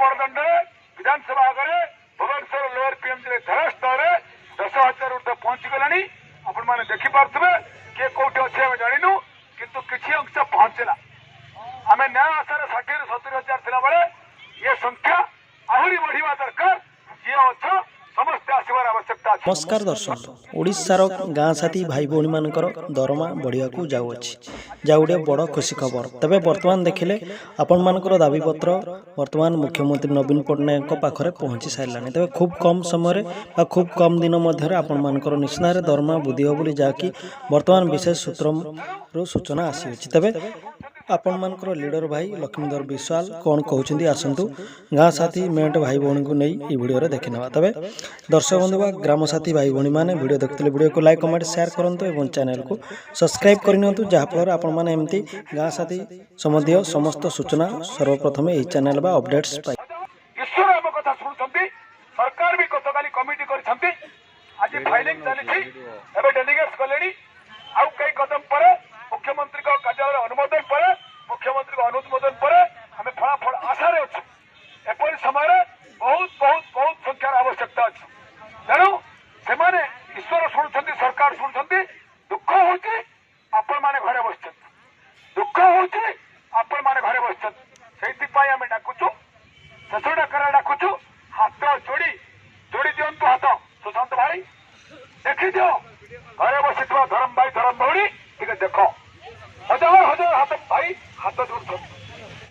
बड़दंड विधानसभा आगे Bhubaneswar lower PMC धरास्तर 10,000 ऊर्ध पहुंची गलानी आपण मैंने देखिपे किए कौटी अच्छे आम जानू किंतु किसी अंश पहुंचला आम न्याय आशार 60-70 हजार बेले ये संख्या आहरी बढ़िया दरकार ये अच्छा समस्ते आसबार आवश्यकता अछि। नमस्कार दर्शक ओडिशार गाँ साथी भाई भौणी मानकर दरमा बढ़िया जाऊँगी जा गोटे बड़ खुशी खबर। तबे वर्तमान देखिले आपण मानकर दाबीपत्र वर्तमान मुख्यमंत्री नवीन पट्टनायक पाखरे पहुंची सारे तबे खूब कम समय खूब कम दिन मध्य आपण मानकर निश्चय दरमा बुद्धि हो बोली जहाँकि वर्तमान विशेष सूत्र सूचना आसी तबे आपण मानकर लीडर भाई लक्ष्मीधर विश्वाल कौन कहते आसतु गाँ साथी मेट भाई भौणी को नहीं ये वीडियो देखने तबे दर्शक बंधु ग्राम साथी भाई भौणी मैंने वीडियो देखते वीडियो को लाइक कमेंट शेयर करूँ और चैनल को सब्सक्राइब करनी जहाँफल आपण मैंने एमती गाँ साथी संबंधी समस्त सूचना सर्वप्रथम यही चैनल बा अपडेट्स पाई। ईश्वर आम कथा शुणुंट सरकार भी गतकाली कमिटी करछंती आज फाइलिंग चली डेलीगेट्स गले आउ कई कदम पर मुख्यमंत्री को कार्यालय अनुमोदन पर मुख्यमंत्री को अनुमोदन पर आम फलाफल आशार अच्छे एपरी समय बहुत बहुत बहुत संख्यार आवश्यकता अच्छे तेणु से ईश्वर शुणुंट सरकार शुणुंट दुख होची आपण माने घरे बस दुख होची आपण माने घरे बस से आम डाकुचु शेष डाकर डाकुचु हाथ जोड़ी जोड़ी दिंतु हाथ सुशांत भाई देखी दियो घरे बस धरम भाई धरम भौणी टे देख